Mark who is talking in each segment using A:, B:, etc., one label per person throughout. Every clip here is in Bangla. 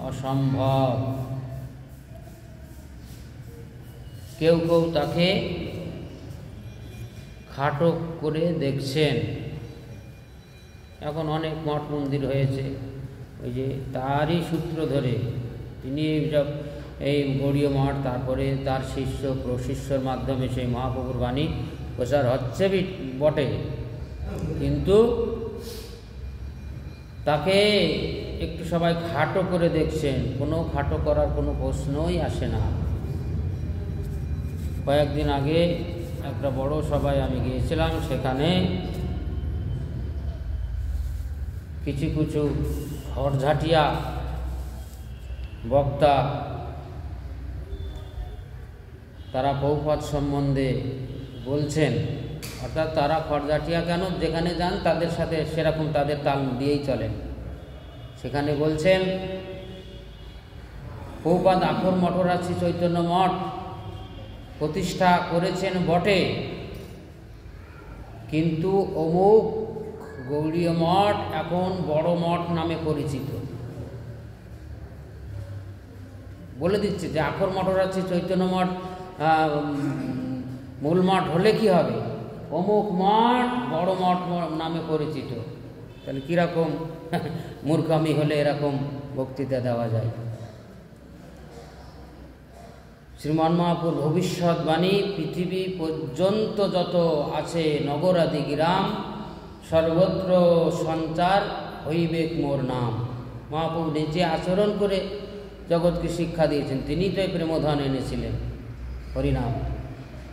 A: অসম্ভব। কেউ কেউ তাকে খাটো করে দেখছেন। এখন অনেক মঠ মন্দির হয়েছে, ওই যে তারই সূত্র ধরে তিনি এই গৌড়ীয় মঠ, তারপরে তার শিষ্য প্রশিষ্যর মাধ্যমে সেই মহাপ্রভুর বাণী প্রচার হচ্ছে বটে, কিন্তু তাকে একটু সবাই খাটো করে দেখছেন। কোনো খাটো করার কোনো প্রশ্নই আসে না। কয়েকদিন আগে একটা বড় সভায় আমি গিয়েছিলাম, সেখানে কিছু কিছু হরঝাটিয়া বক্তা তারা বহুপদ সম্বন্ধে বলছেন, অর্থাৎ তারা খড়জাটিয়া কেন, যেখানে যান তাদের সাথে সেরকম তাদের তাল দিয়েই চলেন। সেখানে বলছেন বহুপদ আখর মঠরাশি চৈতন্য মঠ প্রতিষ্ঠা করেছেন বটে, কিন্তু অমুক গৌড়ীয় মঠ এখন বড় মঠ নামে পরিচিত। বলে দিচ্ছে যে আখর মঠরাশি চৈতন্য মঠ মূল মঠ হলে কি হবে, অমুক মঠ বড় মঠ নামে পরিচিত। তাহলে কীরকম মূর্খামি হলে এরকম বক্তৃতা দেওয়া যায়? শ্রীমান মহাপ্রভুর ভবিষ্যৎবাণী, পৃথিবী পর্যন্ত যত আছে নগরাদি গ্রাম, সর্বত্র সঞ্চার হইবেক মোর নাম। মহাপ্রভু নিজে আচরণ করে জগৎকে শিক্ষা দিয়েছেন। তিনি তো এই প্রেমধন এনেছিলেন হরিনাম,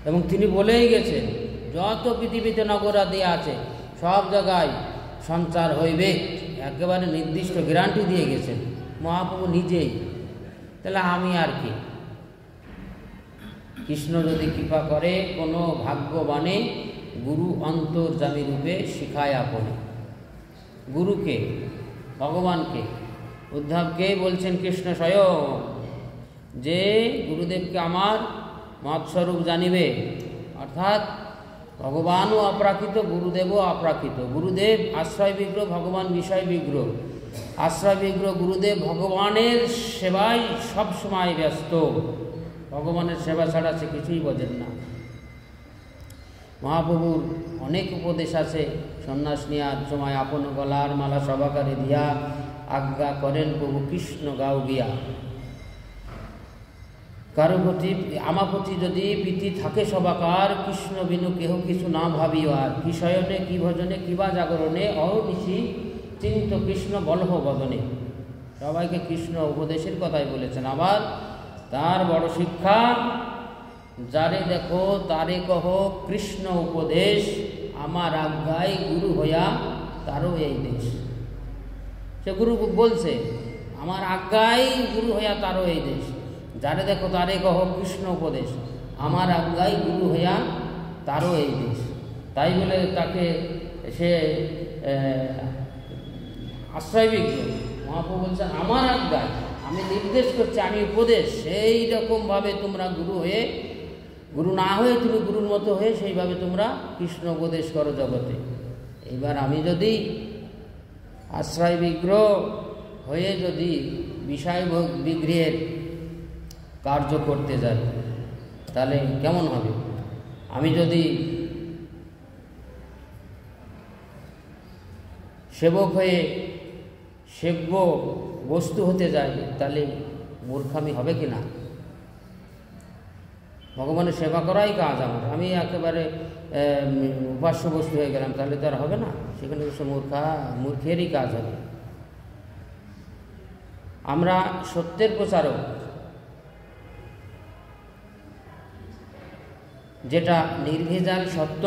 A: এবং তিনি বলেই গেছেন যত পৃথিবীতে নগরাদি আছে সব জায়গায় সঞ্চার হইবে, একেবারে নির্দিষ্ট গ্যারান্টি দিয়ে গেছেন মহাপ্রভু নিজেই। তাহলে আমি আর কি? কৃষ্ণ যদি কৃপা করে কোনো ভাগ্যবানে গুরু অন্তর্যামী রূপে শিখায় আপনে। গুরুকে, ভগবানকে, উদ্ধবকে বলছেন কৃষ্ণ স্বয়ং যে গুরুদেবকে আমার মৎস্বরূপ জানিবে, অর্থাৎ ভগবানও অপ্রাকৃত, গুরুদেবও অপ্রাকৃত। গুরুদেব আশ্রয় বিগ্রহ, ভগবান বিষয় বিগ্রহ। আশ্রয় বিগ্রহ গুরুদেব ভগবানের সেবায় সবসময় ব্যস্ত, ভগবানের সেবা ছাড়া সে কিছুই বোঝেন না। মহাপ্রভুর অনেক উপদেশ আছে। সন্ন্যাস নেওয়ার সময় আপন গলার মালা সবাকারে দিয়া আজ্ঞা করেন প্রভু কৃষ্ণ গাও গিয়া। কারো প্রতি আমার প্রতি যদি প্রীতি থাকে সবাকার, কৃষ্ণ বিনু কেহ কিছু না ভাবিও আর। কি শয়নে কি ভজনে কিবা জাগরণে অহর্নিশি চিন্ত কৃষ্ণ বলহ বদনে। সবাইকে কৃষ্ণ উপদেশের কথাই বলেছেন। আবার তার বড় শিক্ষা, যারে দেখো তারে কহ কৃষ্ণ উপদেশ, আমার আজ্ঞায় গুরু হইয়া তারও এই দেশ। সে গুরু বলছে আমার আজ্ঞায় গুরু হইয়া তারও এই দেশ। যারে দেখো তারে কহ কৃষ্ণ উপদেশ, আমার আজ্ঞায় গুরু হইয়া তারও এই দেশ। তাই বলে তাকে সে আশ্রয় বিগ্রহ। মহাপ্রভু বলছেন আমার আজ্ঞায়, আমি নির্দেশ করছি, আমি উপদেশ, সেই রকমভাবে তোমরা গুরু হয়ে, গুরু না হয়ে তুমি গুরুর মতো হয়ে সেইভাবে তোমরা কৃষ্ণ উপদেশ করো জগতে। এবার আমি যদি আশ্রয় বিগ্রহ হয়ে যদি বিষয় বিগ্রহের কার্য করতে যাই তাহলে কেমন হবে? আমি যদি সেবক হয়ে সেব্য বস্তু হতে যাই তাহলে মূর্খামি হবে কি না? ভগবানের সেবা করাই কাজ আমার। আমি একেবারে উপাস্য বস্তু হয়ে গেলাম তাহলে তো আর হবে না, সেখানে সে মূর্খেরই কাজ হবে। আমরা সত্যের প্রচারক, যেটা নির্ভেজাল সত্য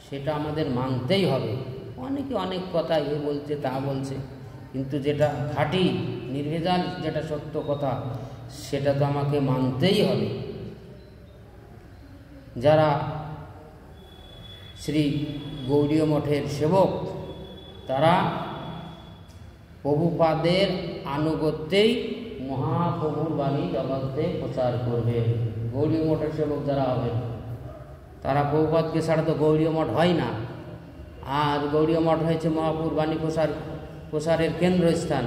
A: সেটা আমাদের মানতেই হবে। অনেকে অনেক কথা এ বলছে তা বলছে, কিন্তু যেটা খাঁটি নির্ভেজাল যেটা সত্য কথা সেটা তো আমাকে মানতেই হবে। যারা শ্রী গৌড়ীয় মঠের সেবক তারা প্রভুপাদের আনুগত্যেই মহাপ্রভুর বাণী জগতে প্রচার করবে। গৌড়ীয় মঠের সেবক যারা হবেন তারা প্রভুপাদকে ছাড়া তো গৌড়ীয় মঠ হয় না। আর গৌড়ীয় মঠ হয়েছে মহাপ্রভুর বাণী প্রচারের কেন্দ্রস্থান।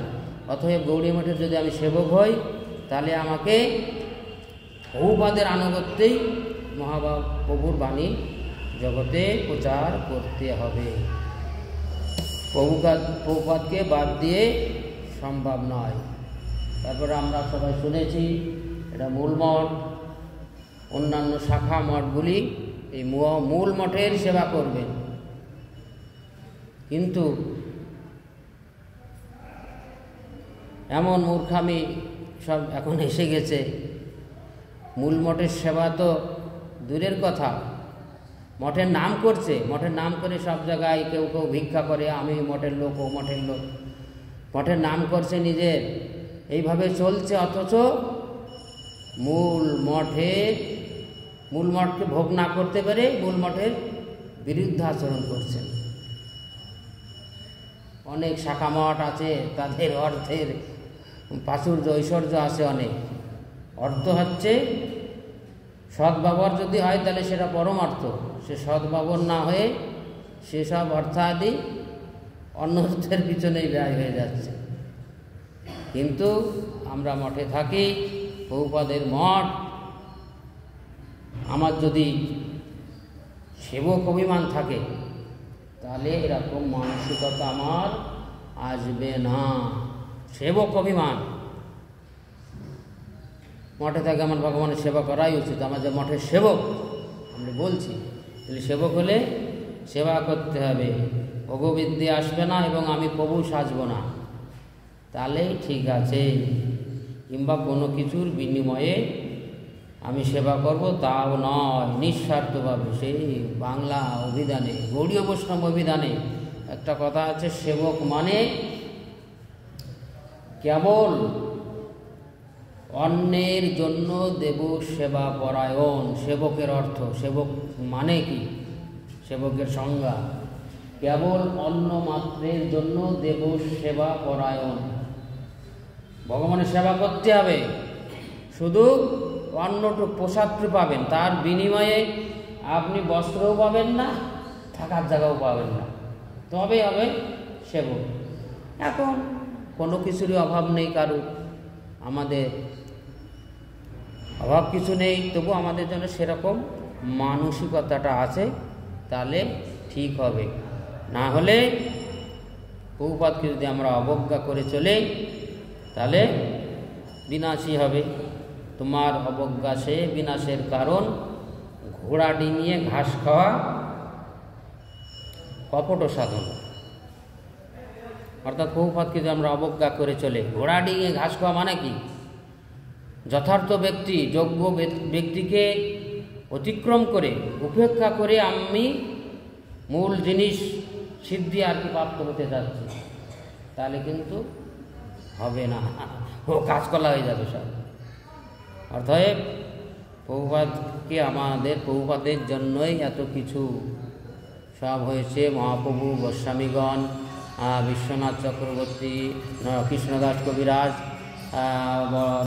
A: অতএব গৌড়ী মঠের যদি আমি সেবক হই তাহলে আমাকে প্রভুপাদের আনুগত্যেই মহাপ্রভুর বাণী জগতে প্রচার করতে হবে। প্রভুপাদকে বাদ দিয়ে সম্ভব নয়। তারপরে আমরা সবাই শুনেছি এটা মূল মঠ, অন্যান্য শাখা মঠগুলি এই মূল মঠের সেবা করবেন। কিন্তু এমন মূর্খামি সব এখন এসে গেছে, মূল মঠের সেবা তো দূরের কথা, মঠের নাম করছে, মঠের নাম করে সব জায়গায় কেউ কেউ ভিক্ষা করে, আমি মঠের লোক, ও মঠের লোক, মঠের নাম করছে নিজের, এইভাবে চলছে। অথচ মূল মঠকে ভোগ না করতে পেরে মূল মঠের বিরুদ্ধে আচরণ করছেন। অনেক শাখা মঠ আছে, তাদের অর্থের প্রাচুর্য ঐশ্বর্য আছে অনেক। অর্থ হচ্ছে সদ্ব্যবহার যদি হয় তাহলে সেটা পরমার্থ, সে সদ্ব্যবহার না হয়ে সেসব অর্থাদি অন্যদের পিছনেই ব্যয় হয়ে যাচ্ছে। কিন্তু আমরা মঠে থাকি, প্রভুপাদের মঠ, আমার যদি সেবক অভিমান থাকে তাহলে এরকম মানসিকতা আমার আসবে না। সেবক অভিমান, মঠে থাকে আমার ভগবানের সেবা করাই উচিত, আমার যে মঠের সেবক আমরা বলছি, তাহলে সেবক হলে সেবা করতে হবে, ভোগবিদ্যে আসবে না এবং আমি প্রভু সাজব না, তাহলেই ঠিক আছে। কিংবা কোনো কিছুর বিনিময়ে আমি সেবা করব তাও নয়, নিঃস্বার্থভাবে। সেই বাংলা অভিধানে, গৌড়ীয় বৈষ্ণব অভিধানে একটা কথা আছে, সেবক মানে কেবল অন্যের জন্য দেব সেবা পরায়ণ। সেবকের অর্থ, সেবক মানে কি, সেবকের সংজ্ঞা কেবল অন্য মাত্রের জন্য দেব সেবা পরায়ণ। ভগবানের সেবা করতে হবে, শুধু অন্নটুকু প্রসাদটুকু পাবেন, তার বিনিময়ে আপনি বস্ত্রও পাবেন না, থাকার জায়গাও পাবেন না, তবে হবে সেবক। এখন কোনো কিছুরই অভাব নেই কারো, আমাদের অভাব কিছু নেই, তবু আমাদের জন্য সেরকম মানসিকতাটা আছে, তাহলে ঠিক হবে। না হলে প্রভুপাদকে যদি আমরা অবজ্ঞা করে চলে তাহলে বিনাশী হবে। তোমার অবজ্ঞা সে বিনাশের কারণ, ঘোড়া ডিঙিয়ে ঘাস খাওয়া কপট সাধন। অর্থাৎ প্রভুপাদকে যদি আমরা অবজ্ঞা করে চলে, ঘোড়া ডিঙিয়ে ঘাস খাওয়া মানে কি, যথার্থ ব্যক্তি, যোগ্য ব্যক্তিকে অতিক্রম করে, উপেক্ষা করে আমি মূল জিনিস সিদ্ধি আর কি প্রাপ্ত হতে যাচ্ছি, তাহলে কিন্তু হবে না, ও কাজকলা হয়ে যাবে সব। অতএব প্রভুপাদকে আমাদের, প্রভুপাদের জন্যই এত কিছু সব হয়েছে। মহাপ্রভু, গোস্বামীগণ, বিশ্বনাথ চক্রবর্তী, কৃষ্ণদাস কবিরাজ,